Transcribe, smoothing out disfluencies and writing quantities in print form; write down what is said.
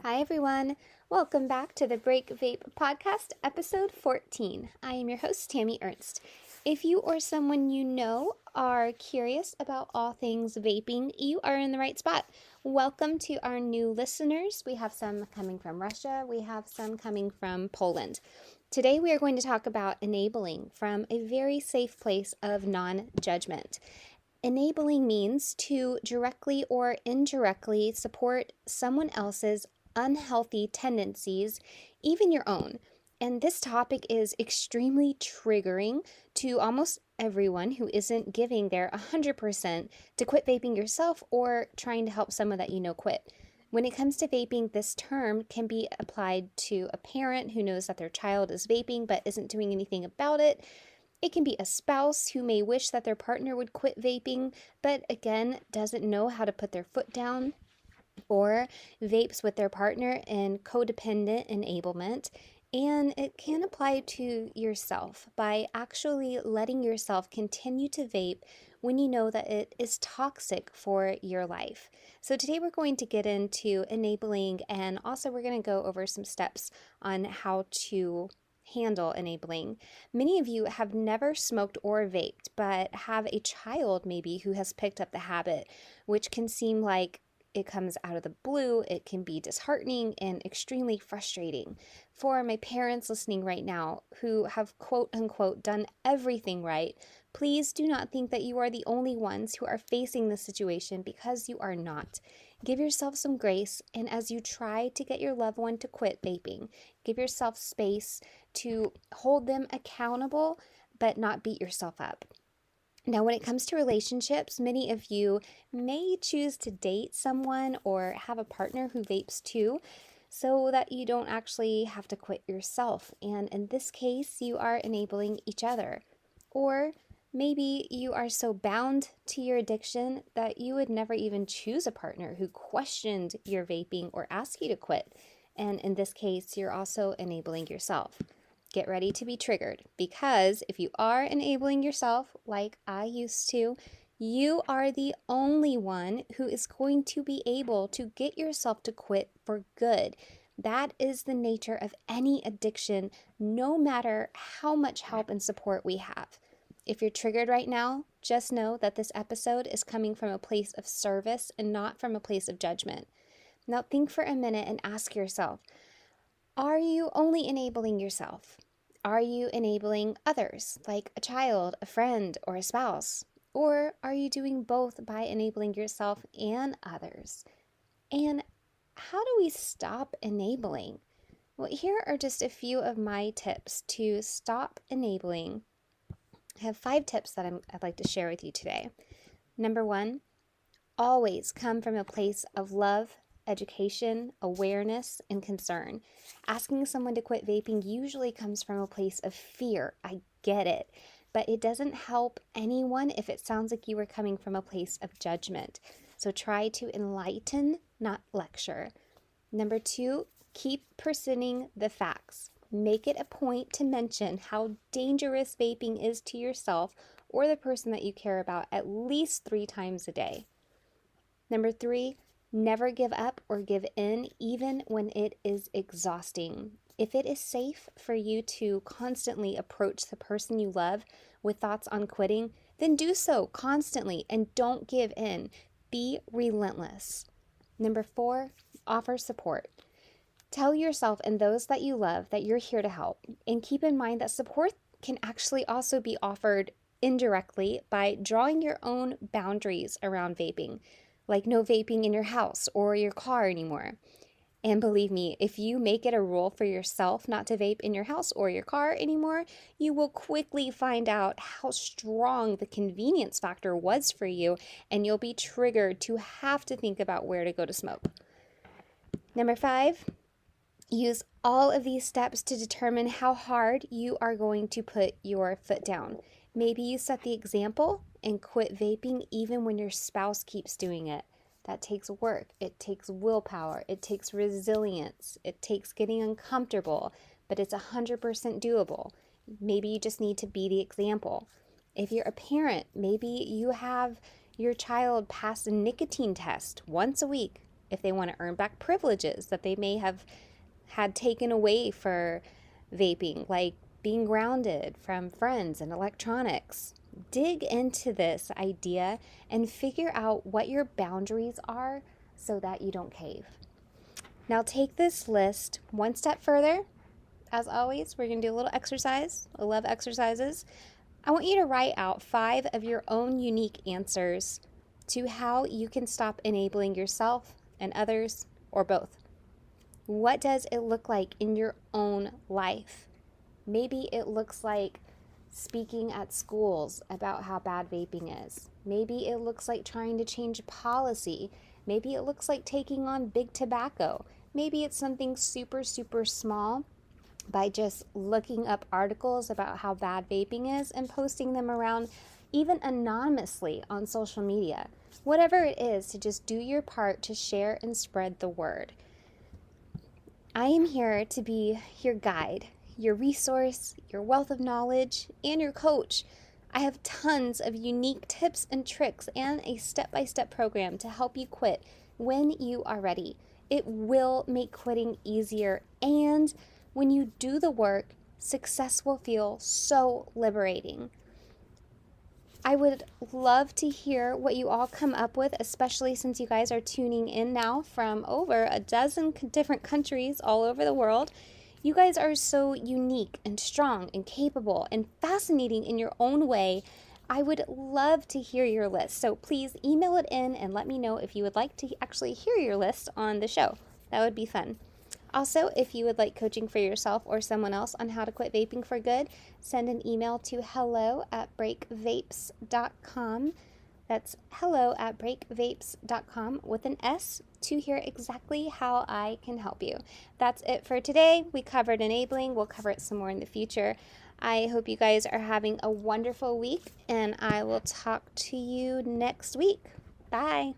Hi, everyone. Welcome back to the Break Vape podcast, episode 14. I am your host, Tami Ernst. If you or someone you know are curious about all things vaping, you are in the right spot. Welcome to our new listeners. We have some coming from Russia. We have some coming from Poland. Today, we are going to talk about enabling from a very safe place of non-judgment. Enabling means to directly or indirectly support someone else's unhealthy tendencies, even your own. And this topic is extremely triggering to almost everyone who isn't giving their 100% to quit vaping yourself or trying to help someone that you know quit. When it comes to vaping, this term can be applied to a parent who knows that their child is vaping but isn't doing anything about it. It can be a spouse who may wish that their partner would quit vaping, but again, doesn't know how to put their foot down, or vapes with their partner in codependent enablement. And it can apply to yourself by actually letting yourself continue to vape when you know that it is toxic for your life. So today we're going to get into enabling, and also we're going to go over some steps on how to handle enabling. Many of you have never smoked or vaped, but have a child maybe who has picked up the habit, which can seem like it comes out of the blue. It can be disheartening and extremely frustrating. For my parents listening right now who have quote unquote done everything right, please do not think that you are the only ones who are facing this situation, because you are not. Give yourself some grace, and as you try to get your loved one to quit vaping, give yourself space to hold them accountable, but not beat yourself up. Now, when it comes to relationships, many of you may choose to date someone or have a partner who vapes too, so that you don't actually have to quit yourself. And in this case, you are enabling each other. Or maybe you are so bound to your addiction that you would never even choose a partner who questioned your vaping or asked you to quit. And in this case, you're also enabling yourself. Get ready to be triggered, because if you are enabling yourself like I used to, you are the only one who is going to be able to get yourself to quit for good. That is the nature of any addiction, no matter how much help and support we have. If you're triggered right now, just know that this episode is coming from a place of service and not from a place of judgment. Now think for a minute and ask yourself, are you only enabling yourself? Are you enabling others, like a child, a friend, or a spouse? Or are you doing both by enabling yourself and others? And how do we stop enabling? Well, here are just a few of my tips to stop enabling. I have 5 tips that I'd like to share with you today. Number 1, always come from a place of love, education, awareness, and concern. Asking someone to quit vaping usually comes from a place of fear. I get it. But it doesn't help anyone if it sounds like you are coming from a place of judgment. So try to enlighten, not lecture. Number 2, keep presenting the facts. Make it a point to mention how dangerous vaping is to yourself or the person that you care about at least 3 times a day. Number 3, never give up or give in, even when it is exhausting. If it is safe for you to constantly approach the person you love with thoughts on quitting, then do so constantly and don't give in. Be relentless. Number 4, offer support. Tell yourself and those that you love that you're here to help, and keep in mind that support can actually also be offered indirectly by drawing your own boundaries around vaping, like no vaping in your house or your car anymore. And believe me, if you make it a rule for yourself not to vape in your house or your car anymore, you will quickly find out how strong the convenience factor was for you, and you'll be triggered to have to think about where to go to smoke. Number 5, use all of these steps to determine how hard you are going to put your foot down. Maybe you set the example and quit vaping even when your spouse keeps doing it. That takes work. It takes willpower. It takes resilience. It takes getting uncomfortable, but it's 100% doable. Maybe you just need to be the example. If you're a parent, maybe you have your child pass a nicotine test once a week. if they want to earn back privileges that they may have had taken away for vaping, like being grounded from friends and electronics. Dig into this idea and figure out what your boundaries are so that you don't cave. Now take this list one step further. As always, we're going to do a little exercise. I love exercises. I want you to write out 5 of your own unique answers to how you can stop enabling yourself and others, or both. What does it look like in your own life? Maybe it looks like speaking at schools about how bad vaping is. Maybe it looks like trying to change policy. Maybe it looks like taking on big tobacco. Maybe it's something super, super small by just looking up articles about how bad vaping is and posting them around, even anonymously on social media. Whatever it is, to just do your part to share and spread the word. I am here to be your guide, your resource, your wealth of knowledge, and your coach. I have tons of unique tips and tricks and a step-by-step program to help you quit when you are ready. It will make quitting easier, and when you do the work, success will feel so liberating. I would love to hear what you all come up with, especially since you guys are tuning in now from over a dozen different countries all over the world. You guys are so unique and strong and capable and fascinating in your own way. I would love to hear your list. So please email it in and let me know if you would like to actually hear your list on the show. That would be fun. Also, if you would like coaching for yourself or someone else on how to quit vaping for good, send an email to hello@breakvapes.com. That's hello@breakvapes.com with an S to hear exactly how I can help you. That's it for today. We covered enabling. We'll cover it some more in the future. I hope you guys are having a wonderful week, and I will talk to you next week. Bye.